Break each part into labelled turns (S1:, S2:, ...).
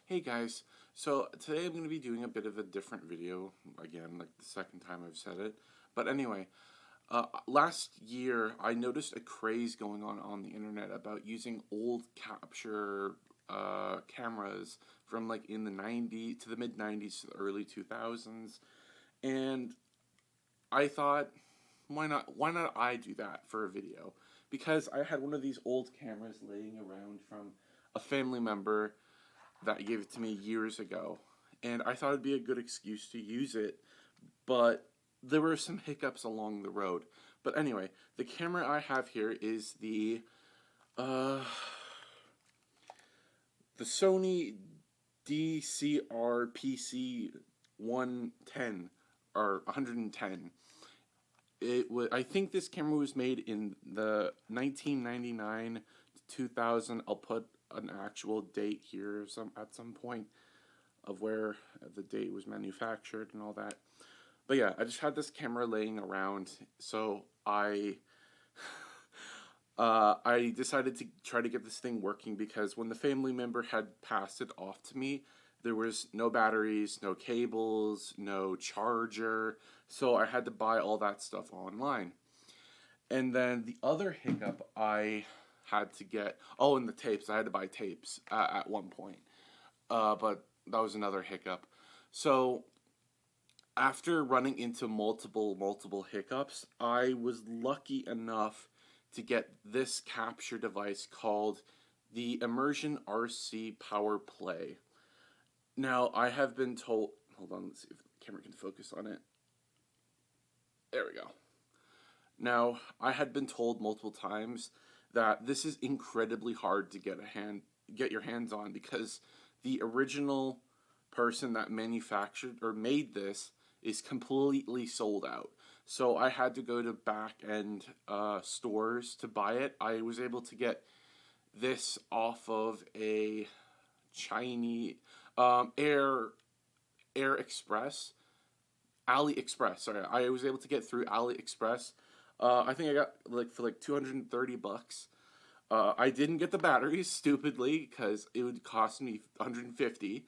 S1: Hey guys, so today I'm going to be doing a bit of a different video, again, like the second time I've said it. But anyway, last year I noticed a craze going on the internet about using old capture cameras from like in the 90s to the mid 90s to the early 2000s. And I thought, why not I do that for a video? Because I had one of these old cameras laying around from a family member that gave it to me years ago, and I thought it'd be a good excuse to use it, but there were some hiccups along the road. But anyway, the camera I have here is uh, the Sony DCR-PC110 or 110. I think this camera was made in the 1999 to 2000. I'll put an actual date here at some point of where the date was manufactured and all that. But yeah, I just had this camera laying around, so I decided to try to get this thing working because when the family member had passed it off to me, there was no batteries, no cables, no charger, so I had to buy all that stuff online. And then the other hiccup I had to get, oh, and the tapes, I had to buy tapes at one point, but that was another hiccup. So after running into multiple hiccups, I was lucky enough to get this capture device called the Immersion RC Power Play. Now, I have been told, hold on, let's see if the camera can focus on it. There we go. Now, I had been told multiple times that this is incredibly hard to get your hands on because the original person that manufactured or made this is completely sold out. So I had to go to back end stores to buy it. I was able to get this off of a Chinese Air Express, AliExpress. Sorry, I was able to get through AliExpress. I think I got like for like $230. I didn't get the batteries stupidly because it would cost me $150,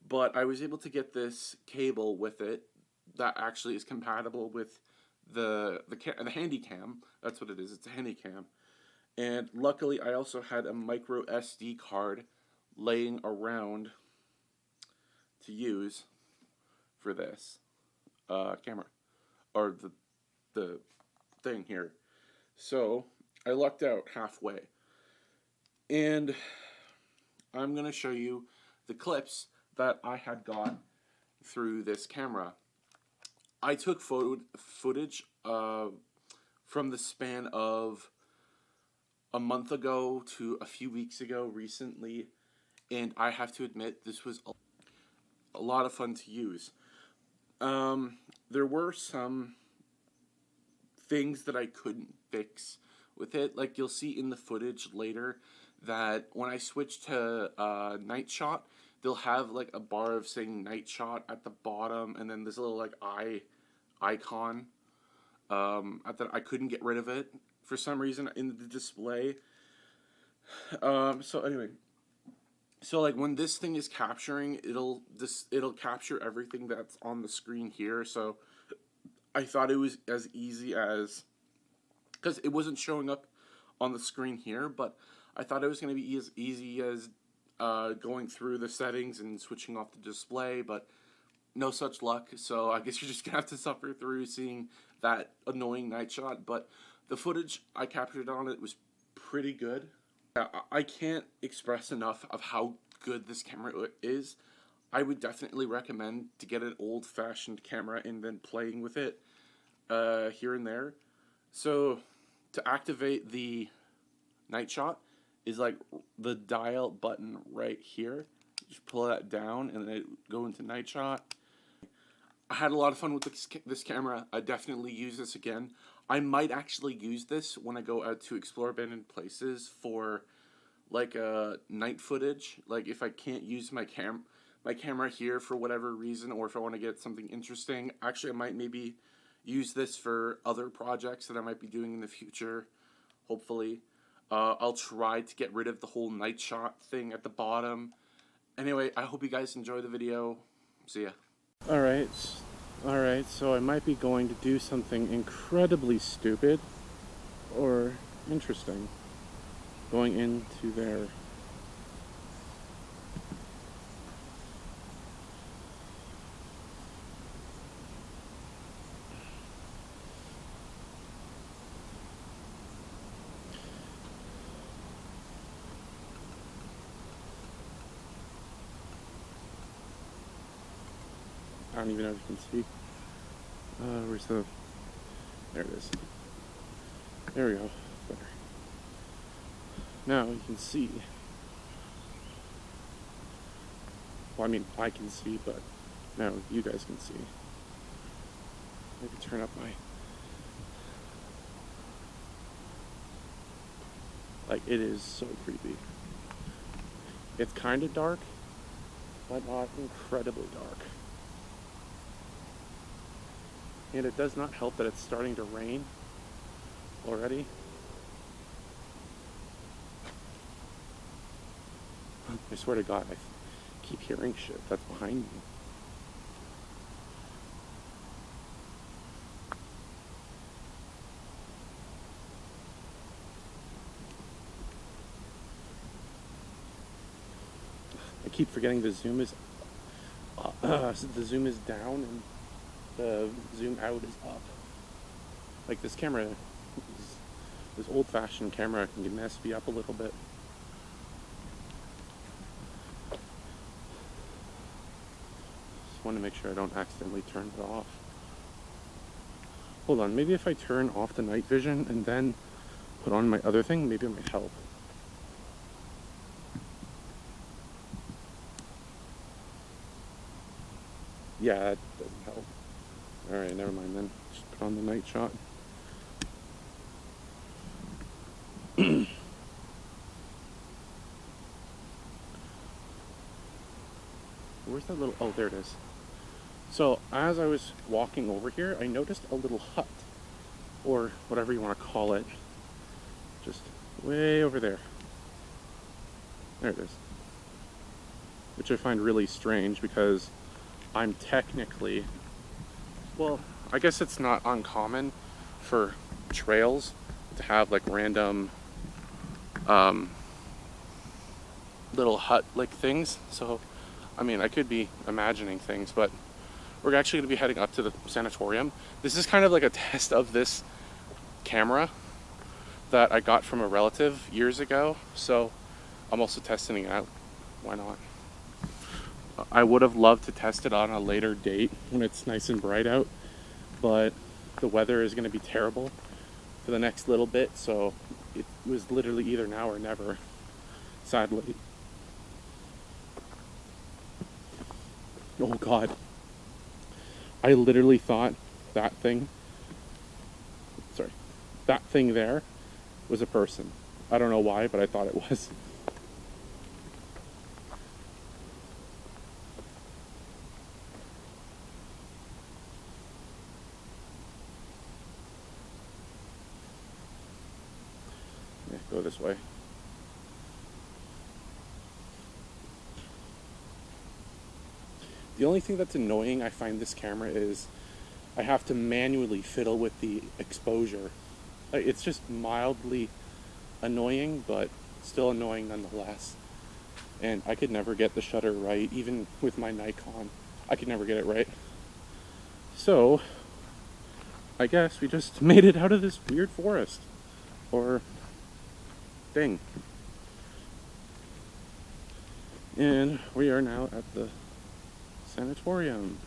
S1: but I was able to get this cable with it that actually is compatible with the Handycam. That's what it is. It's a Handycam, and luckily I also had a micro SD card laying around to use for this camera or the thing here. So I lucked out halfway, and I'm gonna show you the clips that I had got through this camera. I took footage from the span of a month ago to a few weeks ago recently, and I have to admit this was a lot of fun to use. There were some things that I couldn't fix with it. Like you'll see in the footage later that when I switch to night shot, they'll have like a bar of saying night shot at the bottom, and then there's a little like icon. I couldn't get rid of it for some reason in the display. So anyway, so like when this thing is capturing, it'll capture everything that's on the screen here. So I thought it was as easy as, because it wasn't showing up on the screen here, but I thought it was going to be as easy as going through the settings and switching off the display, but no such luck. So I guess you're just gonna have to suffer through seeing that annoying night shot. But the footage I captured on it was pretty good. I can't express enough of how good this camera is. I would definitely recommend to get an old-fashioned camera and then playing with it here and there. So to activate the night shot is like the dial button right here. Just pull that down and then go into night shot. I had a lot of fun with this camera. I definitely use this again. I might actually use this when I go out to explore abandoned places for like night footage. Like if I can't use my camera here for whatever reason, or if I want to get something interesting, actually I might maybe use this for other projects that I might be doing in the future, hopefully. I'll try to get rid of the whole night shot thing at the bottom, Anyway, I hope you guys enjoy the video. See ya.
S2: Alright, so I might be going to do something incredibly stupid or interesting. Going into there. I don't even know if you can see. Where's the... There it is. There we go. Better. Now you can see. Well, I mean, I can see, but now you guys can see. I can turn up my... Like, it is so creepy. It's kind of dark, but not incredibly dark. And it does not help that it's starting to rain already. I swear to God, I keep hearing shit that's behind me. I keep forgetting the zoom is the zoom is down and the zoom out is up. Like this camera, this old-fashioned camera can mess me up a little bit. Just want to make sure I don't accidentally turn it off. Hold on, maybe if I turn off the night vision and then put on my other thing, maybe it might help. Yeah, that doesn't help. Alright, never mind then. Just put on the night shot. Where's that little... Oh, there it is. So, as I was walking over here, I noticed a little hut. Or whatever you want to call it. Just way over there. There it is. Which I find really strange because I'm technically... Well, I guess it's not uncommon for trails to have like random little hut-like things. So, I mean, I could be imagining things, but we're actually going to be heading up to the sanatorium. This is kind of like a test of this camera that I got from a relative years ago. So I'm also testing it out. Why not? I would have loved to test it on a later date when it's nice and bright out, but the weather is going to be terrible for the next little bit, so it was literally either now or never, sadly. Oh God. I literally thought that thing there was a person. I don't know why, but I thought it was. Yeah, go this way. The only thing that's annoying I find this camera is I have to manually fiddle with the exposure. It's just mildly annoying, but still annoying nonetheless. And I could never get the shutter right, even with my Nikon. I could never get it right. So, I guess we just made it out of this weird forest. Or thing. And we are now at the sanatorium.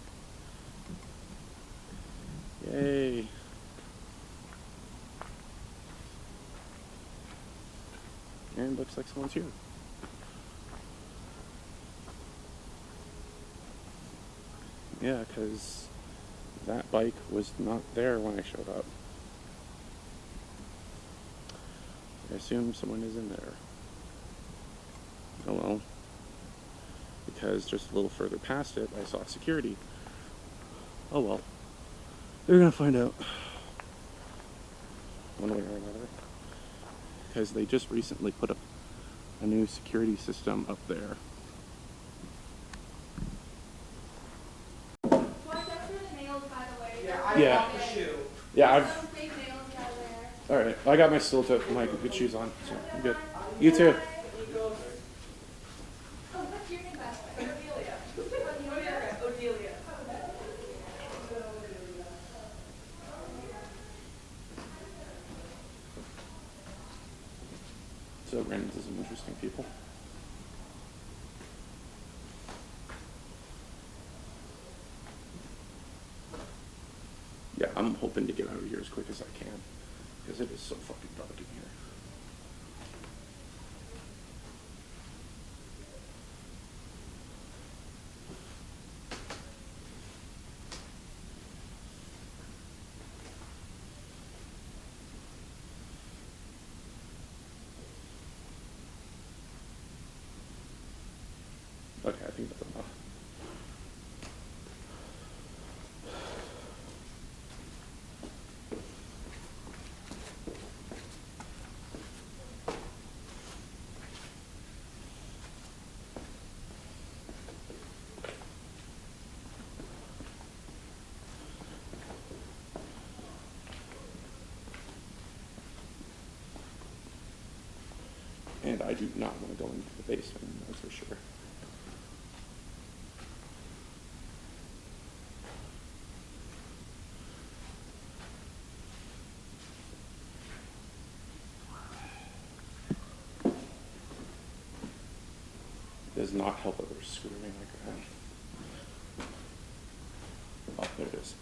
S2: Yay. And looks like someone's here. Yeah, because that bike was not there when I showed up. I assume someone is in there. Oh well. Because just a little further past it, I saw security. Oh well. They're gonna find out. One way or another. Because they just recently put up a new security system up there. Yeah. Yeah, all right. I got my steel toe, my good shoes on, so I'm good. You too. So ran into some interesting people. Yeah, I'm hoping to get out of here as quick as I can, because it is so fucking dark in here. Okay, I think that's enough. And I do not want to go into the basement, that's for sure. It does not help that we're screaming like that. Oh, there it is.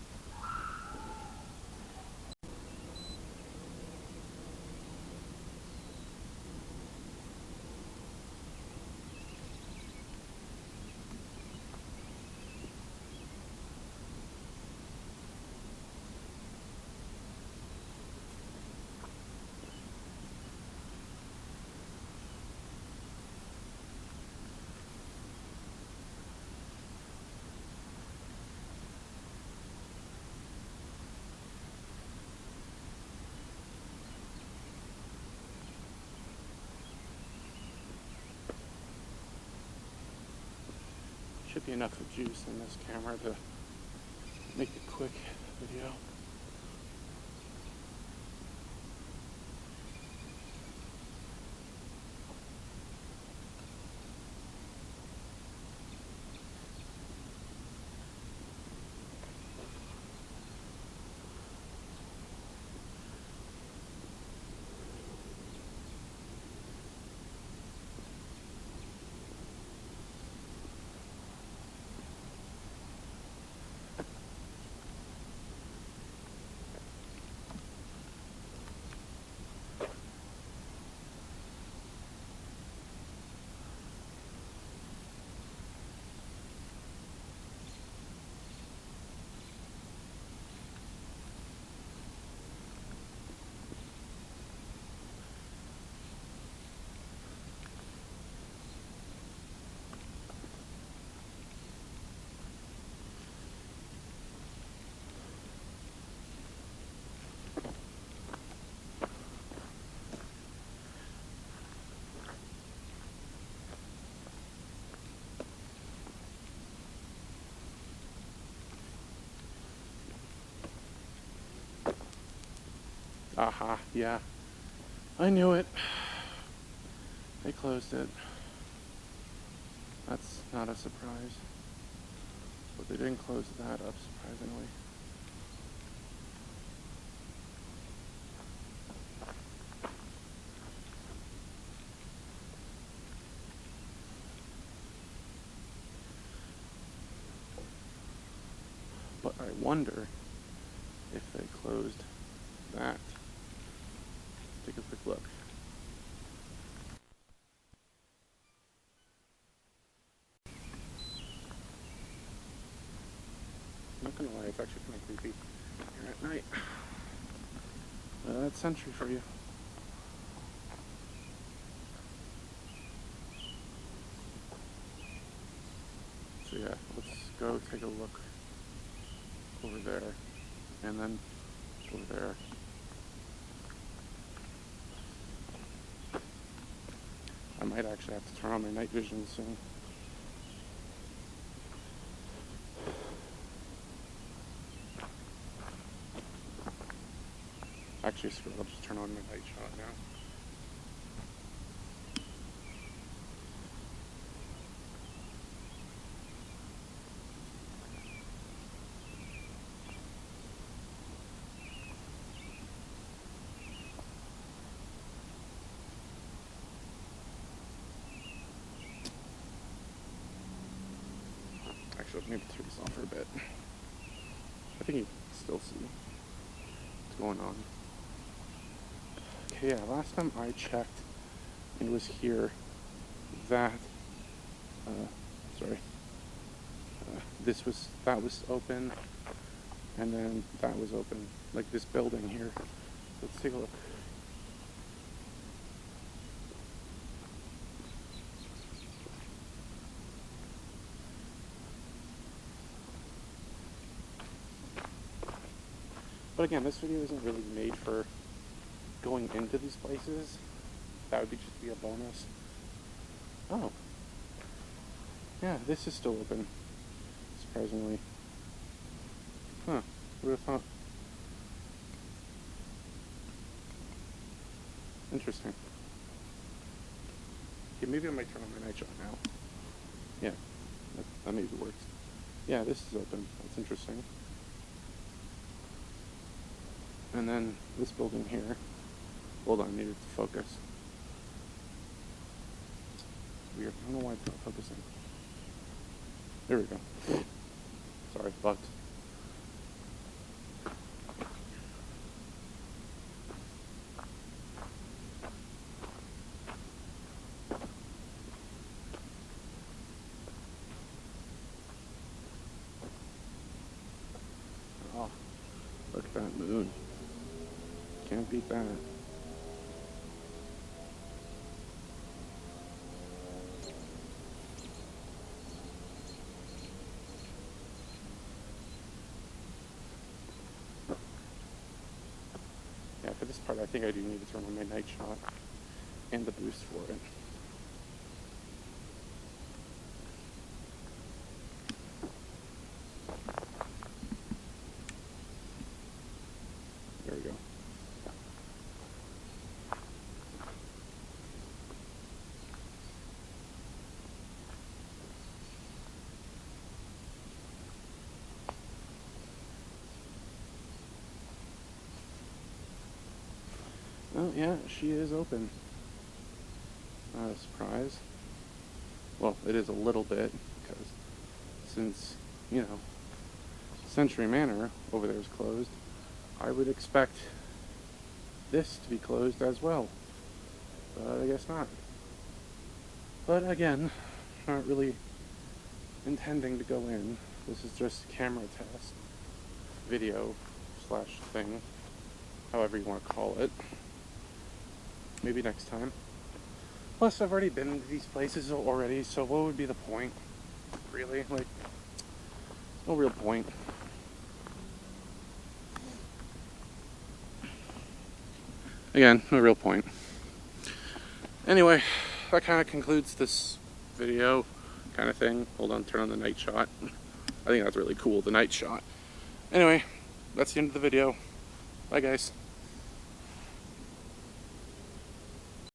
S2: Should be enough of juice in this camera to make a quick video. Aha, yeah. I knew it. They closed it. That's not a surprise. But they didn't close that up, surprisingly. But I wonder if they closed that. Take a quick look. I'm not gonna lie, it's actually kind of creepy here at night. That's Sentry for you. So yeah, let's go take a look over there, and then over there. I might actually have to turn on my night vision soon. Actually, screw it. I'll just turn on my night shot now. Actually, maybe turn this off for a bit. I think you can still see what's going on. Okay, yeah, last time I checked and was here, that, that was open, and then that was open, like this building here. Let's take a look. But again, this video isn't really made for going into these places. That would just be a bonus. Oh. Yeah, this is still open. Surprisingly. Huh. Who would have thought? Interesting. Okay, maybe I might turn on my night shot now. Yeah. That maybe works. Yeah, this is open. That's interesting. And then this building here. Hold on, I needed to focus. Weird. I don't know why it's not focusing. There we go. Sorry, bugs. Oh, look at that moon. Can't beat that. Yeah, for this part, I think I do need to turn on my night shot and the boost for it. There we go. Oh, yeah, she is open. Not a surprise. Well, it is a little bit, because since, you know, Century Manor over there is closed, I would expect this to be closed as well. But I guess not. But again, not really intending to go in. This is just a camera test. Video slash thing. However you want to call it. Maybe next time. Plus, I've already been to these places already, so what would be the point? Really? Like, no real point. Again, no real point. Anyway, that kind of concludes this video kind of thing. Hold on, turn on the night shot. I think that's really cool, the night shot. Anyway, that's the end of the video. Bye, guys.